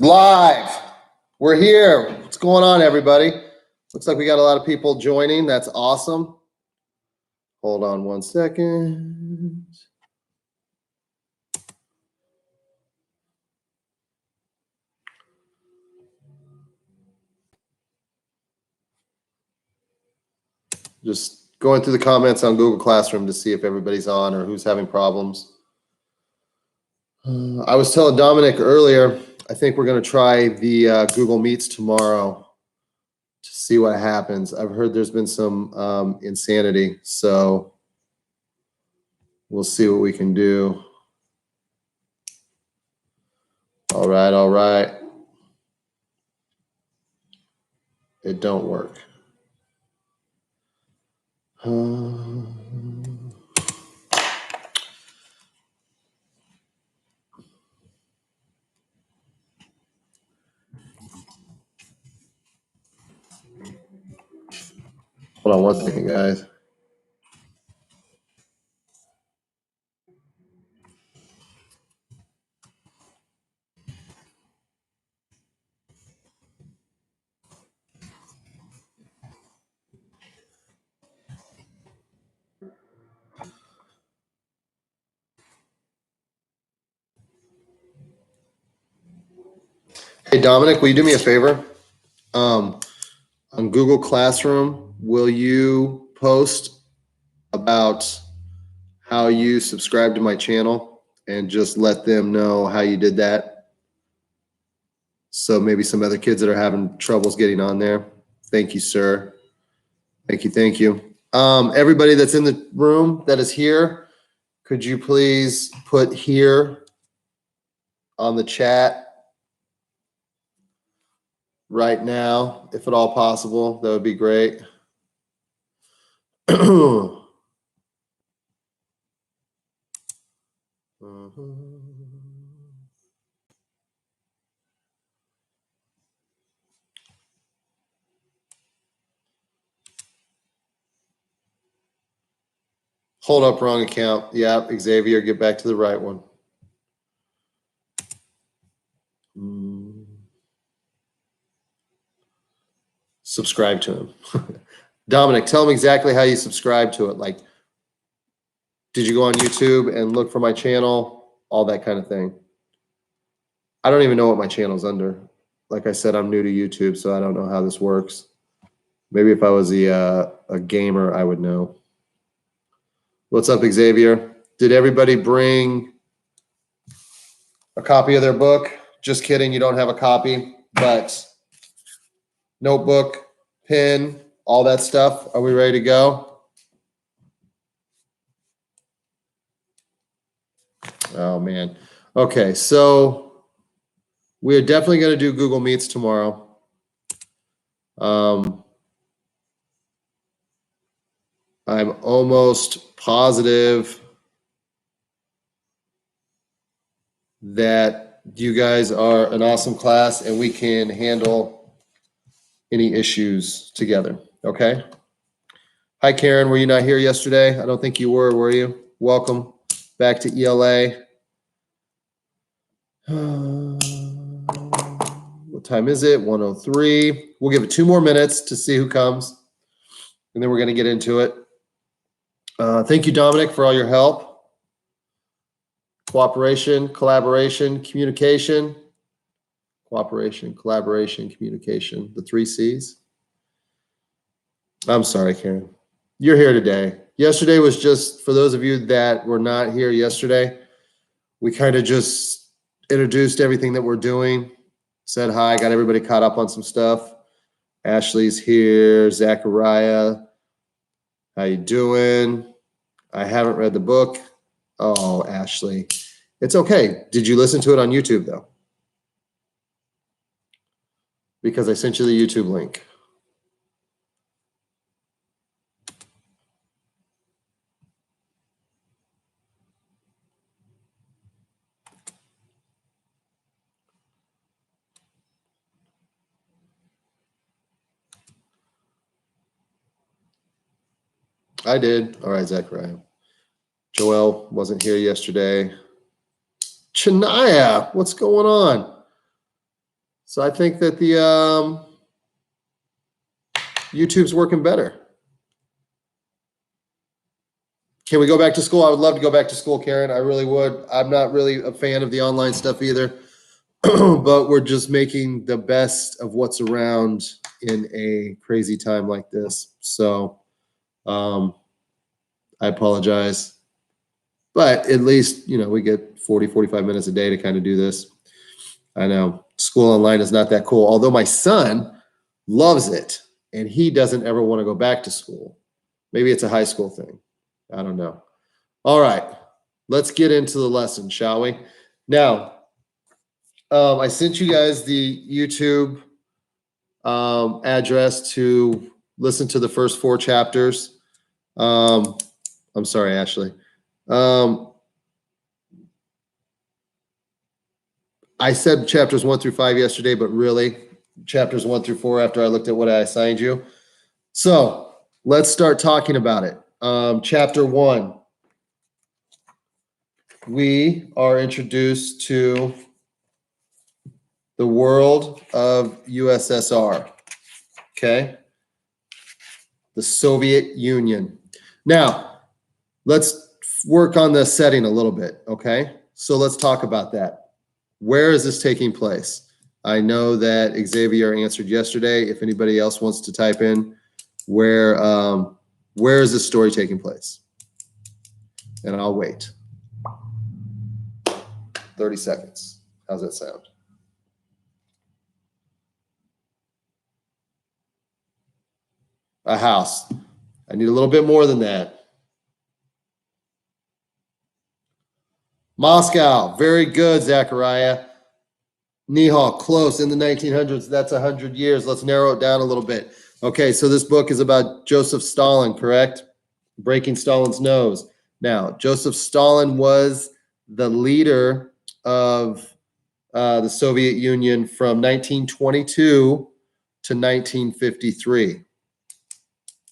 Live. We're here. What's going on, everybody? Looks like we got a lot of people joining. That's awesome. Hold on one second. Just going through the comments on Google Classroom to see if everybody's on or who's having problems. I was telling Dominic earlier, I think we're going to try the Google Meets tomorrow to see what happens. I've heard there's been some insanity, so we'll see what we can do. All right, all right. It don't work. Hold on one second, guys. Hey, Dominic, will you do me a favor? On Google Classroom, will you post about how you subscribe to my channel and just let them know how you did that? So maybe some other kids that are having troubles getting on there. Thank you, sir. Thank you, thank you. Everybody that's in the room that is here, could you please put here on the chat right now, if at all possible? That would be great. Hold up, wrong account. Yeah, Xavier, get back to the right one. Subscribe to him. Dominic, tell him exactly how you subscribe to it. Like, did you go on YouTube and look for my channel? All that kind of thing. I don't even know what my channel's under. Like I said, I'm new to YouTube, so I don't know how this works. Maybe if I was a gamer, I would know. What's up, Xavier? Did everybody bring a copy of their book? Just kidding, you don't have a copy, but notebook, pen, all that stuff. Are we ready to go? Oh, man. Okay, so we're definitely going to do Google Meets tomorrow. I'm almost positive that you guys are an awesome class and we can handle any issues together, okay? Hi, Karen. Were you not here yesterday? I don't think you were you? Welcome back to ELA. What time is it? 1:03. We'll give it 2 more minutes to see who comes, and then we're going to get into it. Thank you, Dominic, for all your help. Cooperation, collaboration, communication. Cooperation, collaboration, communication. The 3 C's. I'm sorry, Karen. You're here today. Yesterday was just, for those of you that were not here yesterday, we kind of just introduced everything that we're doing, said hi, got everybody caught up on some stuff. Ashley's here, Zachariah. How you doing? I haven't read the book. Oh, Ashley. It's okay. Did you listen to it on YouTube, though? Because I sent you the YouTube link. I did. All right, Zachariah. Joel wasn't here yesterday. Chania, what's going on? So I think that the YouTube's working better. Can we go back to school? I would love to go back to school, Karen. I really would. I'm not really a fan of the online stuff either, but we're just making the best of what's around in a crazy time like this. So I apologize, but at least, we get 40, 45 minutes a day to kind of do this. I know school online is not that cool, although my son loves it and he doesn't ever want to go back to school. Maybe it's a high school thing. I don't know. All right, let's get into the lesson, shall we? Now, I sent you guys the YouTube address to listen to the first 4 chapters. I'm sorry, Ashley. I said chapters 1 through 5 yesterday, but really chapters 1 through 4 after I looked at what I assigned you. So let's start talking about it. Chapter 1, we are introduced to the world of USSR, okay? The Soviet Union. Now, let's work on the setting a little bit, okay? So let's talk about that. Where is this taking place? I know that Xavier answered yesterday. If anybody else wants to type in, where is this story taking place? And I'll wait. 30 seconds. How's that sound? A house. I need a little bit more than that. Moscow. Very good, Zachariah. Nihal, close. In the 1900s. That's 100 years. Let's narrow it down a little bit. Okay, so this book is about Joseph Stalin, correct? Breaking Stalin's nose. Now, Joseph Stalin was the leader of the Soviet Union from 1922 to 1953.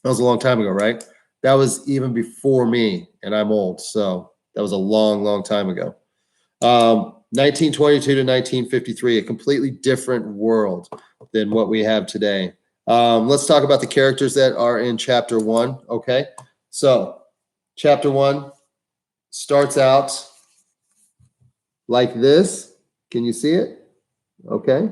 That was a long time ago, right? That was even before me, and I'm old, so that was a long, long time ago. 1922 to 1953, a completely different world than what we have today. Let's talk about the characters that are in chapter 1, okay? So, chapter 1 starts out like this. Can you see it? Okay.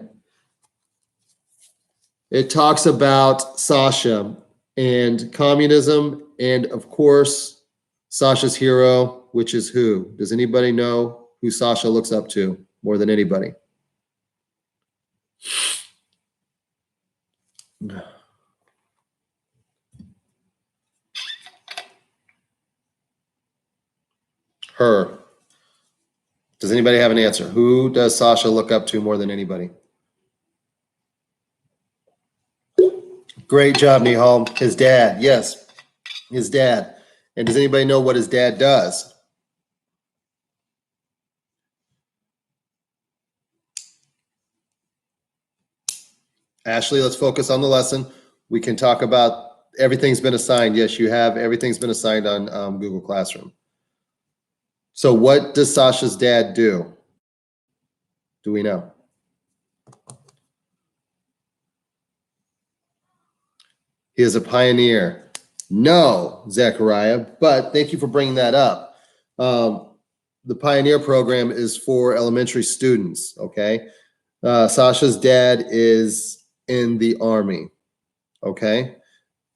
It talks about Sasha and communism, and of course, Sasha's hero, which is who? Does anybody know who Sasha looks up to more than anybody? Her. Does anybody have an answer? Who does Sasha look up to more than anybody? Great job, Nihal. His dad. Yes, his dad. And does anybody know what his dad does? Ashley, let's focus on the lesson. We can talk about everything's been assigned. Yes, you have. Everything's been assigned on Google Classroom. So what does Sasha's dad do? Do we know? He is a pioneer. No, Zachariah, but thank you for bringing that up. The Pioneer Program is for elementary students, okay? Sasha's dad is in the Army, okay?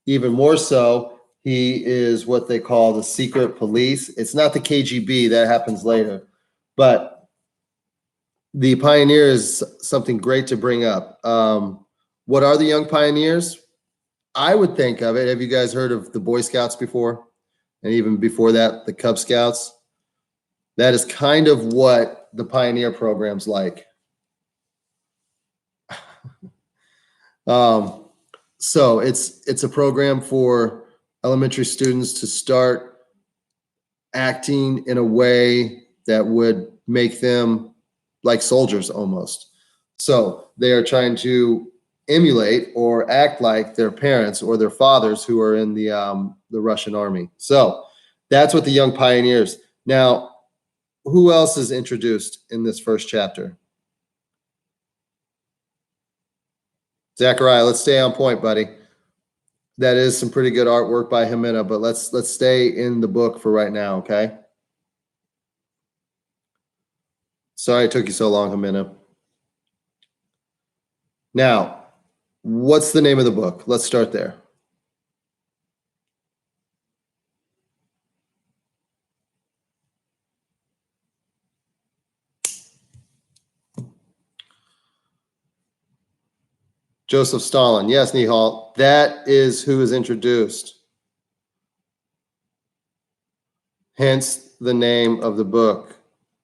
Even more so, he is what they call the secret police. It's not the KGB, that happens later, but the Pioneer is something great to bring up. What are the Young Pioneers? I would think of it. Have you guys heard of the Boy Scouts before? And even before that, the Cub Scouts? That is kind of what the Pioneer program's like. So it's a program for elementary students to start acting in a way that would make them like soldiers almost. So they are trying to emulate or act like their parents or their fathers who are in the Russian army. So that's what the Young Pioneers. Now, who else is introduced in this first chapter? Zachariah, let's stay on point, buddy. That is some pretty good artwork by Jimena, but let's stay in the book for right now, okay? Sorry it took you so long, Jimena. Now, what's the name of the book? Let's start there. Joseph Stalin. Yes, Nihal. That is who is introduced. Hence the name of the book.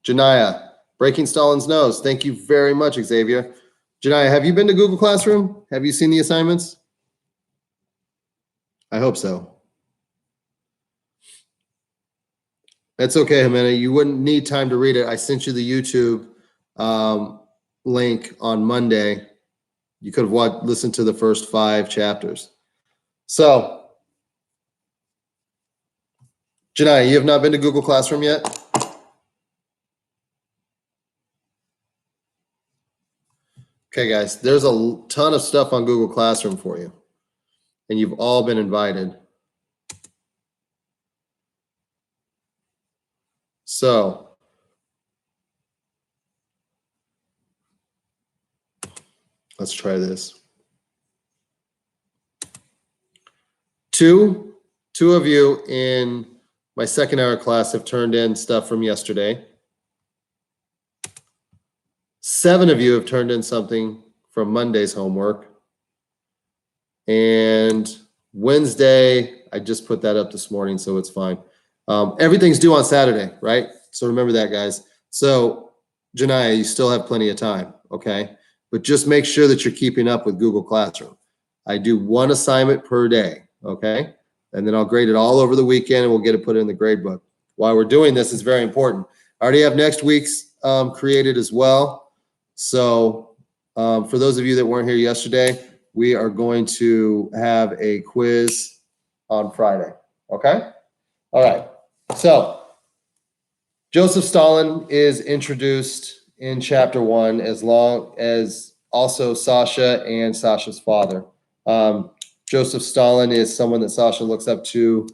Janaya, Breaking Stalin's Nose. Thank you very much, Xavier. Janaya, have you been to Google Classroom? Have you seen the assignments? I hope so. That's okay, Jimena. You wouldn't need time to read it. I sent you the YouTube link on Monday. You could have listened to the first 5 chapters. So, Janai, you have not been to Google Classroom yet? Okay, guys, there's a ton of stuff on Google Classroom for you, and you've all been invited. So, let's try this. Two of you in my second hour class have turned in stuff from yesterday. 7 of you have turned in something from Monday's homework. And Wednesday, I just put that up this morning, so it's fine. Everything's due on Saturday, right? So remember that, guys. So, Janaya, you still have plenty of time, okay? But just make sure that you're keeping up with Google Classroom. I do 1 assignment per day, okay? And then I'll grade it all over the weekend, and we'll get it put in the grade book. While we're doing this, it's very important. I already have next week's created as well. So for those of you that weren't here yesterday, we are going to have a quiz on Friday, okay? All right, so Joseph Stalin is introduced in chapter 1, as long as also Sasha and Sasha's father. Joseph Stalin is someone that Sasha looks up to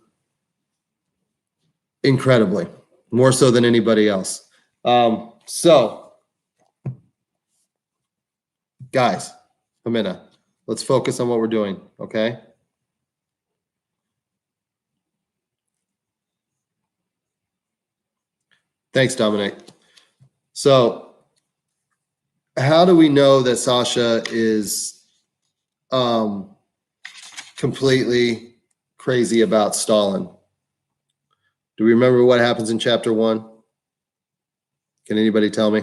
incredibly, more so than anybody else. So, guys, Jimena, let's focus on what we're doing, okay? Thanks, Dominic. So, how do we know that Sasha is completely crazy about Stalin? Do we remember what happens in chapter 1? Can anybody tell me?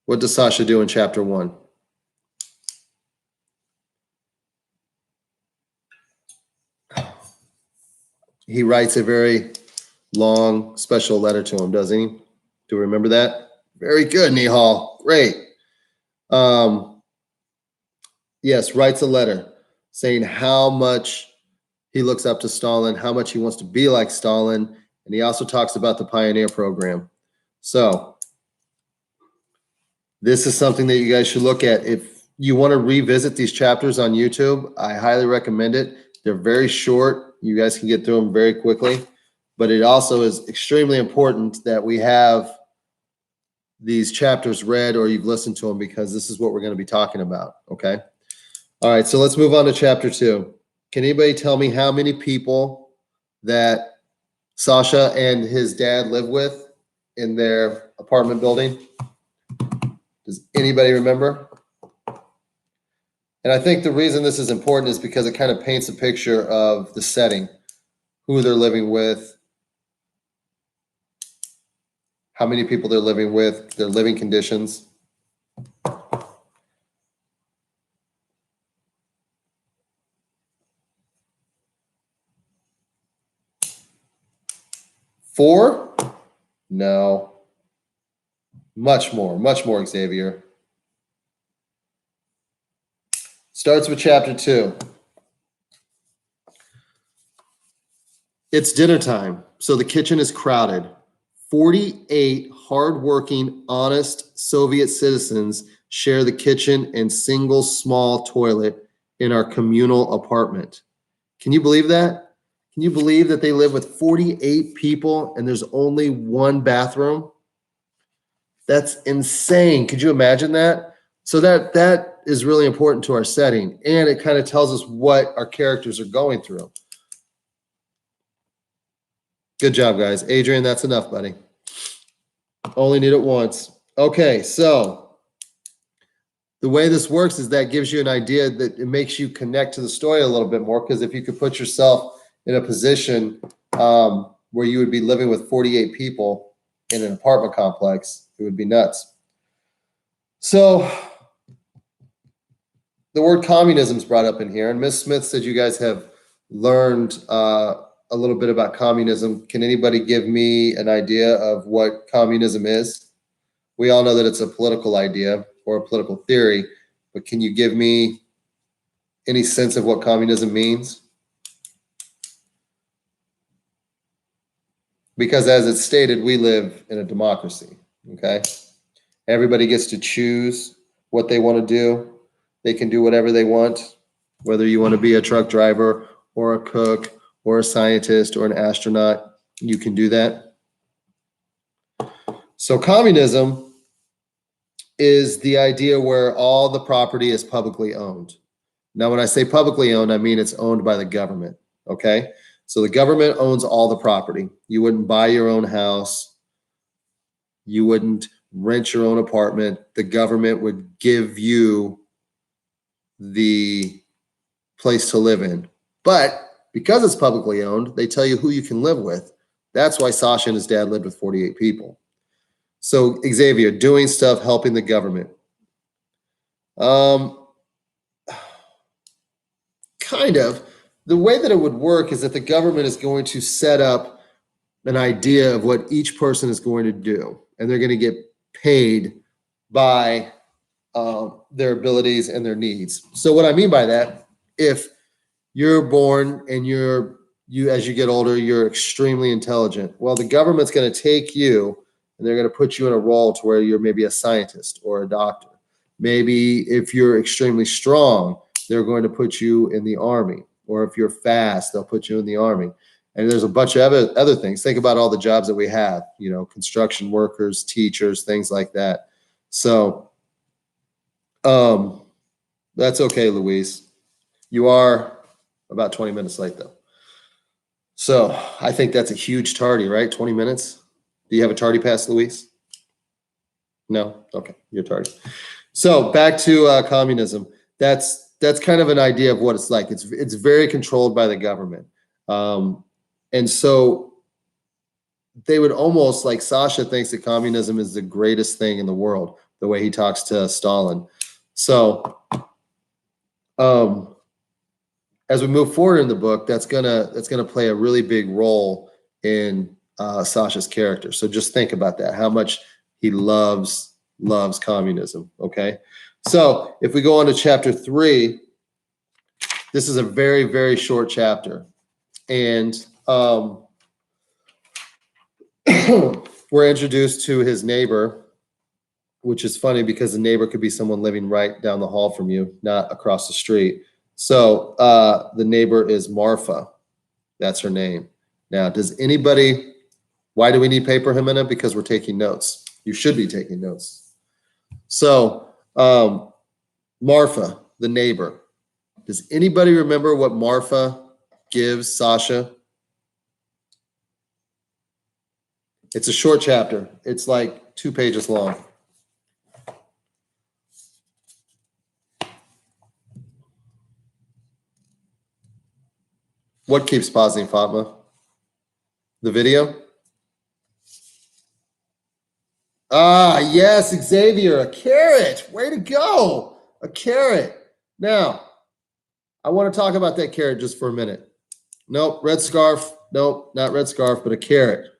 What does Sasha do in chapter 1? He writes a very long special letter to him, doesn't he? Do you remember that? Very good, Nihal. Great. Yes, writes a letter saying how much he looks up to Stalin, how much he wants to be like Stalin, and he also talks about the Pioneer Program. So this is something that you guys should look at. If you want to revisit these chapters on YouTube, I highly recommend it. They're very short. You guys can get through them very quickly, but it also is extremely important that we have these chapters read or you've listened to them, because this is what we're going to be talking about, okay? All right, so let's move on to chapter 2. Can anybody tell me how many people that Sasha and his dad live with in their apartment building? Does anybody remember? And I think the reason this is important is because it kind of paints a picture of the setting, who they're living with, how many people they're living with, their living conditions. Four? No. Much more, Xavier. Starts with chapter 2. It's dinner time, so the kitchen is crowded. 48 hardworking, honest Soviet citizens share the kitchen and single small toilet in our communal apartment. Can you believe that? Can you believe that they live with 48 people and there's only one bathroom? That's insane. Could you imagine that? So that is really important to our setting, and it kind of tells us what our characters are going through. Good job, guys. Adrian, that's enough, buddy. Only need it once. Okay, so the way this works is that gives you an idea that it makes you connect to the story a little bit more, because if you could put yourself in a position where you would be living with 48 people in an apartment complex, it would be nuts. So the word communism is brought up in here, and Ms. Smith said you guys have learned a little bit about communism. Can anybody give me an idea of what communism is? We all know that it's a political idea or a political theory, but can you give me any sense of what communism means? Because as it's stated, we live in a democracy, okay? Everybody gets to choose what they want to do. They can do whatever they want, whether you want to be a truck driver or a cook or a scientist or an astronaut, you can do that. So communism is the idea where all the property is publicly owned. Now, when I say publicly owned, I mean it's owned by the government, okay? So the government owns all the property. You wouldn't buy your own house. You wouldn't rent your own apartment. The government would give you the place to live in. But because it's publicly owned, they tell you who you can live with. That's why Sasha and his dad lived with 48 people. So Xavier, doing stuff, helping the government. Kind of. The way that it would work is that the government is going to set up an idea of what each person is going to do, and they're going to get paid by their abilities and their needs. So what I mean by that, if you're born and you as you get older, you're extremely intelligent, well, the government's going to take you and they're going to put you in a role to where you're maybe a scientist or a doctor. Maybe if you're extremely strong, they're going to put you in the army. Or if you're fast, they'll put you in the army. And there's a bunch of other things. Think about all the jobs that we have, you know, construction workers, teachers, things like that. So that's okay, Louise. You are about 20 minutes late, though. So I think that's a huge tardy, right? 20 minutes. Do you have a tardy pass, Louise? No? Okay, you're tardy. So back to communism. That's kind of an idea of what it's like. It's very controlled by the government. And so they would almost, like, Sasha thinks that communism is the greatest thing in the world, the way he talks to Stalin. So as we move forward in the book, that's gonna play a really big role in Sasha's character. So just think about that, how much he loves communism, okay? So if we go on to chapter 3, this is a very, very short chapter. And we're introduced to his neighbor, which is funny because the neighbor could be someone living right down the hall from you, not across the street. So the neighbor is Marfa. That's her name. Now, why do we need paper, Jimena? Because we're taking notes. You should be taking notes. So Marfa, the neighbor. Does anybody remember what Marfa gives Sasha? It's a short chapter. It's like 2 pages long. What keeps pausing, Fatma? The video? Ah, yes, Xavier, a carrot. Way to go. A carrot. Now, I want to talk about that carrot just for a minute. Nope, red scarf. Nope, not red scarf, but a carrot.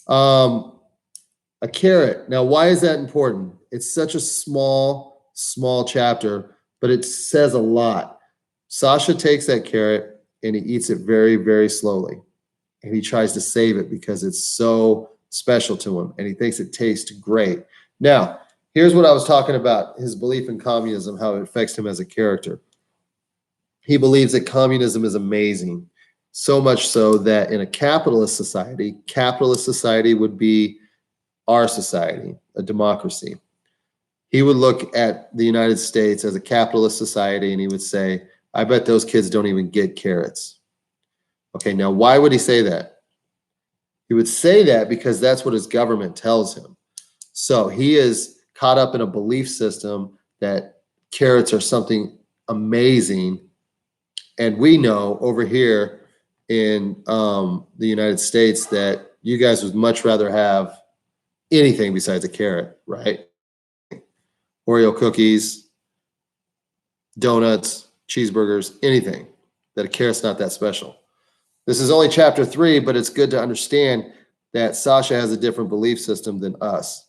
A carrot. Now, why is that important? It's such a small chapter, but it says a lot. Sasha takes that carrot and he eats it very, very slowly. And he tries to save it because it's so special to him and he thinks it tastes great. Now, here's what I was talking about, his belief in communism, how it affects him as a character. He believes that communism is amazing, so much so that in a capitalist society would be our society, a democracy. He would look at the United States as a capitalist society and he would say, I bet those kids don't even get carrots. Okay, now why would he say that? He would say that because that's what his government tells him. So he is caught up in a belief system that carrots are something amazing. And we know over here in the United States that you guys would much rather have anything besides a carrot, right? Oreo cookies, donuts, cheeseburgers, anything, that a carrot's not that special. This is only chapter 3, but it's good to understand that Sasha has a different belief system than us.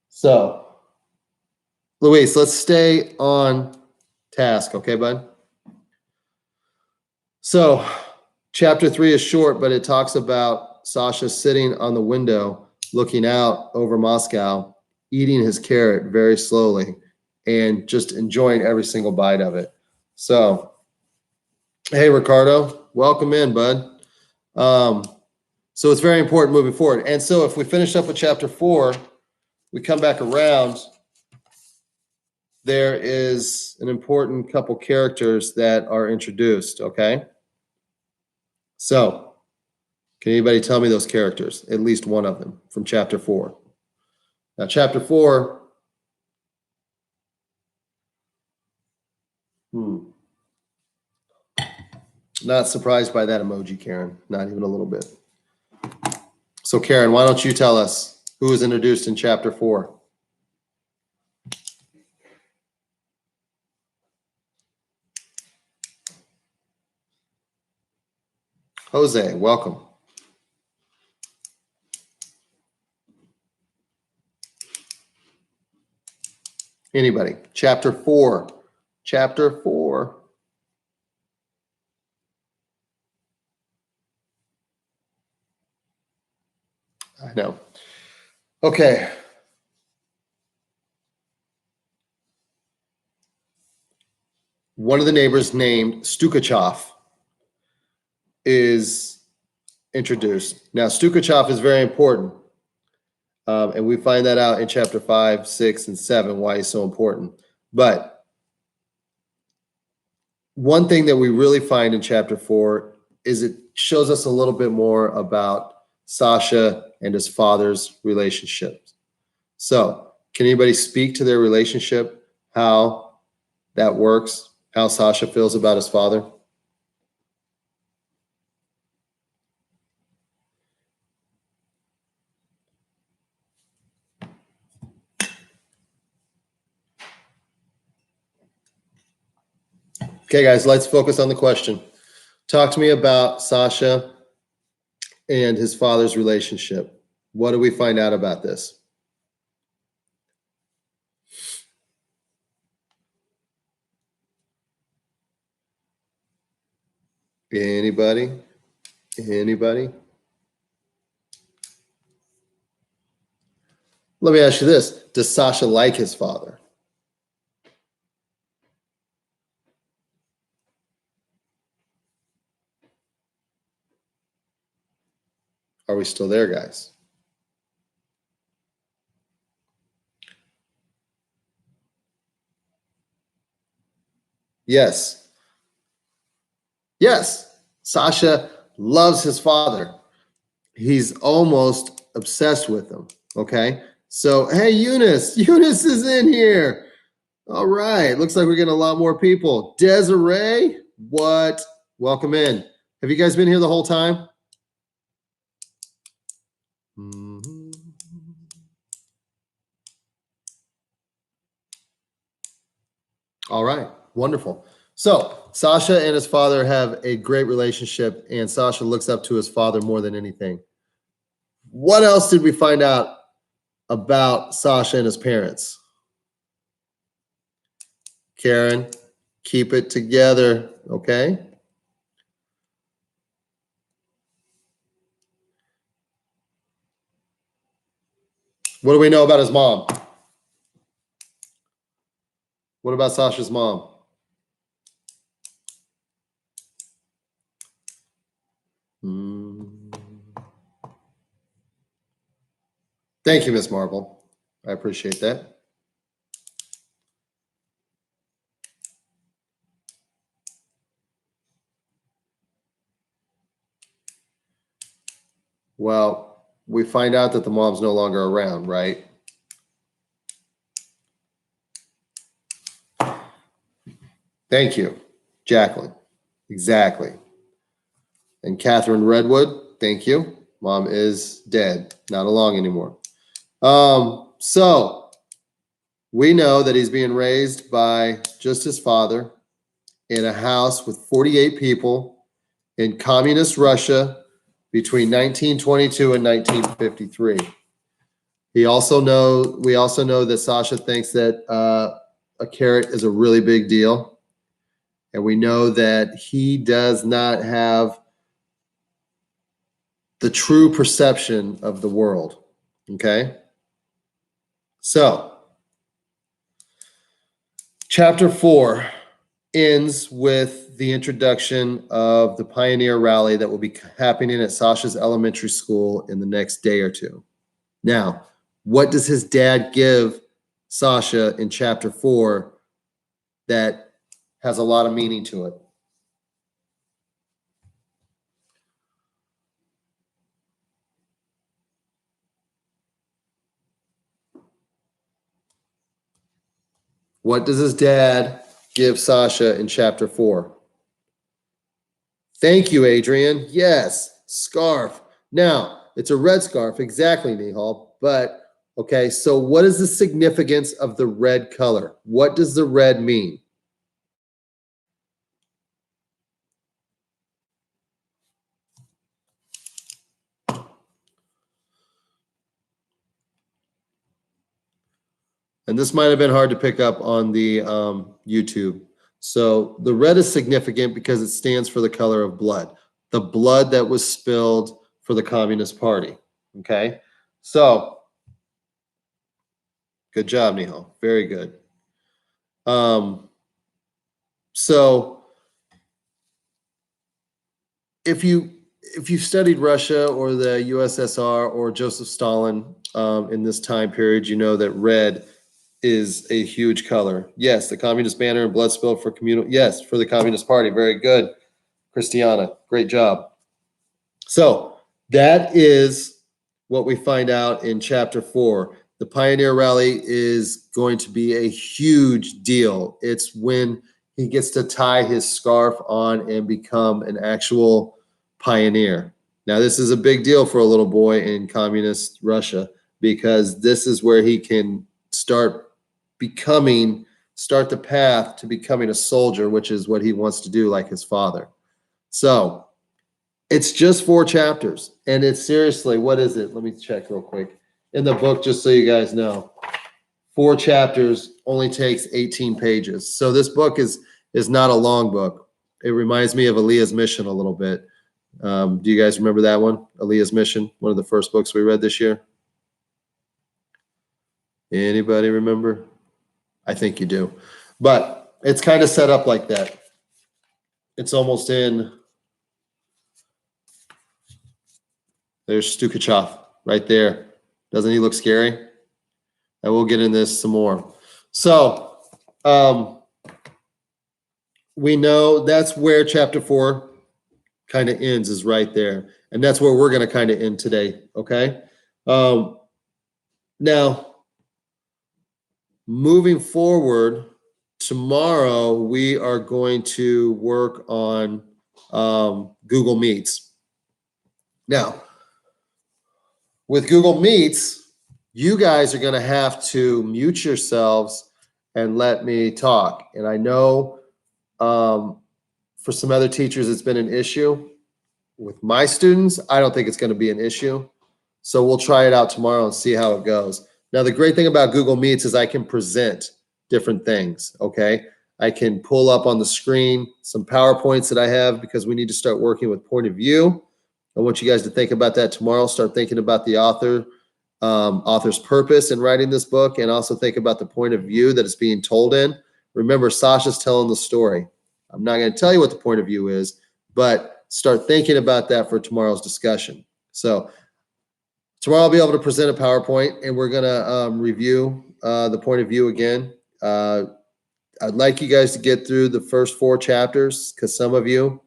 So, Luis, let's stay on task, okay, bud? So, chapter 3 is short, but it talks about Sasha sitting on the window, looking out over Moscow, eating his carrot very slowly, and just enjoying every single bite of it. So, hey, Ricardo, welcome in, bud. So it's very important moving forward. And so if we finish up with chapter 4, we come back around, there is an important couple characters that are introduced, okay? So, can anybody tell me those characters? At least one of them from chapter 4. Now, chapter 4, not surprised by that emoji, Karen. Not even a little bit. So, Karen, why don't you tell us who is introduced in chapter 4? Jose, welcome. Anybody? Chapter 4. Chapter 4. I know. Okay. One of the neighbors named Stukachev is introduced. Now, Stukachev is very important. And we find that out in chapter 5, 6, and 7, why he's so important. But one thing that we really find in chapter 4 is it shows us a little bit more about Sasha and his father's relationship. So, can anybody speak to their relationship, how that works, how Sasha feels about his father? Okay, guys, let's focus on the question. Talk to me about Sasha and his father's relationship. What do we find out about this? Anybody? Anybody? Let me ask you this. Does Sasha like his father? Are we still there, guys? Yes. Yes. Sasha loves his father. He's almost obsessed with him. Okay. So, hey, Eunice. Eunice is in here. All right. Looks like we're getting a lot more people. Desiree, what? Welcome in. Have you guys been here the whole time? Mm-hmm. All right. Wonderful. So, Sasha and his father have a great relationship, and Sasha looks up to his father more than anything. What else did we find out about Sasha and his parents? Karen, Keep it together, okay? What do we know about his mom? What about Sasha's mom? Thank you, Miss Marvel. I appreciate that. Well, we find out that the mom's no longer around, right? Thank you, Jacqueline. Exactly. And Catherine Redwood, thank you. Mom is dead, not along anymore. So we know that he's being raised by just his father in a house with 48 people in communist Russia between 1922 and 1953. We also know that Sasha thinks that a carrot is a really big deal. And we know that he does not have the true perception of the world. Okay? So, chapter 4 ends with the introduction of the Pioneer Rally that will be happening at Sasha's elementary school in the next day or two. Now, what does his dad give Sasha in chapter 4 that has a lot of meaning to it? What does his dad give Sasha in chapter 4? Thank you, Adrian. Yes, scarf. Now, it's a red scarf, exactly, Nihal. But, okay, so what is the significance of the red color? What does the red mean? And this might have been hard to pick up on the YouTube. So the red is significant because it stands for the color of blood, the blood that was spilled for the Communist Party. Okay, so good job, Nihal. Very good. So if you studied Russia or the USSR or Joseph Stalin in this time period, you know that red is a huge color. Yes, the communist banner and blood spilled for communal. Yes, for the Communist Party. Very good, Christiana. Great job. So that is what we find out in chapter 4. The Pioneer Rally is going to be a huge deal. It's when he gets to tie his scarf on and become an actual pioneer. Now, this is a big deal for a little boy in communist Russia because this is where he can start the path to becoming a soldier, which is what he wants to do like his father. So it's just 4 chapters, and it's seriously, what is it? Let me check real quick. In the book, just so you guys know, 4 chapters only takes 18 pages. So this book is not a long book. It reminds me of Aaliyah's Mission a little bit. Do you guys remember that one? Aaliyah's Mission, one of the first books we read this year. Anybody remember? I think you do. But it's kind of set up like that. It's almost in. There's Stukachov right there. Doesn't he look scary? And we'll get in this some more. So we know that's where chapter 4 kind of ends, is right there. And that's where we're going to kind of end today, okay? Now, moving forward, tomorrow we are going to work on Google Meets. Now, with Google Meets, you guys are going to have to mute yourselves and let me talk. And I know for some other teachers, it's been an issue. With my students, I don't think it's going to be an issue. So we'll try it out tomorrow and see how it goes. Now, the great thing about Google Meets is I can present different things, okay? I can pull up on the screen some PowerPoints that I have because we need to start working with point of view. I want you guys to think about that tomorrow. Start thinking about the author's purpose in writing this book, and also think about the point of view that it's being told in. Remember, Sasha's telling the story. I'm not going to tell you what the point of view is, but start thinking about that for tomorrow's discussion. So tomorrow I'll be able to present a PowerPoint, and we're going to review the point of view again. I'd like you guys to get through the first 4 chapters because some of you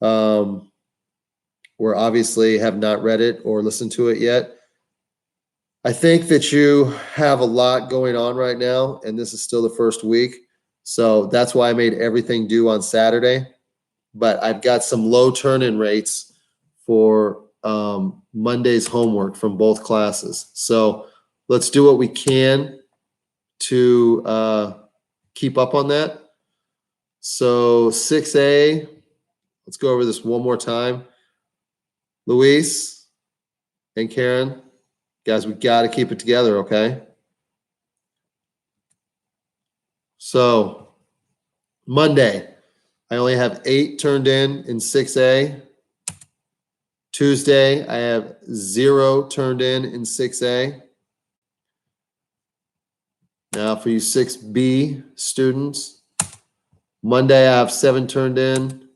were obviously have not read it or listened to it yet. I think that you have a lot going on right now, and this is still the first week. So that's why I made everything due on Saturday. But I've got some low turn-in rates for Monday's homework from both classes. So let's do what we can to keep up on that. So 6A, let's go over this one more time. Luis and Karen, guys, we got to keep it together, okay? So Monday, I only have 8 turned in 6A. Tuesday, I have 0 turned in 6A. Now for you 6B students, Monday I have 7 turned in,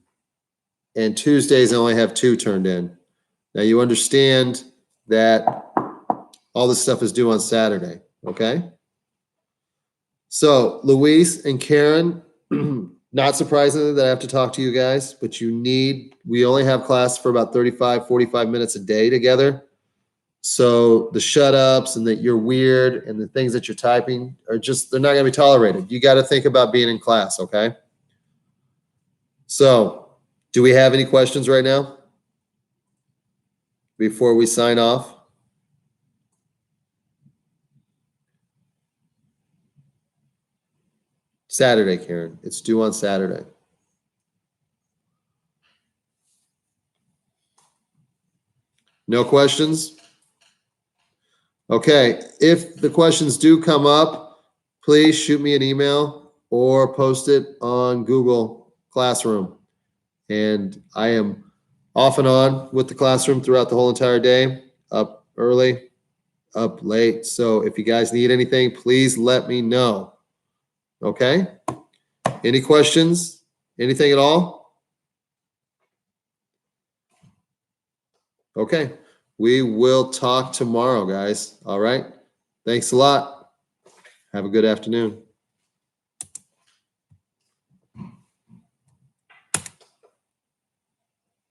and Tuesdays I only have 2 turned in. Now you understand that all this stuff is due on Saturday, okay? So Luis and Karen, not surprisingly that I have to talk to you guys, but we only have class for about 35, 45 minutes a day together. So the shut ups and that you're weird and the things that you're typing are they're not going to be tolerated. You got to think about being in class, okay? So do we have any questions right now before we sign off? Saturday, Karen. It's due on Saturday. No questions? Okay. If the questions do come up, please shoot me an email or post it on Google Classroom. And I am off and on with the classroom throughout the whole entire day, up early, up late. So if you guys need anything, please let me know. Okay? Any questions? Anything at all? Okay. We will talk tomorrow, guys. All right. Thanks a lot. Have a good afternoon.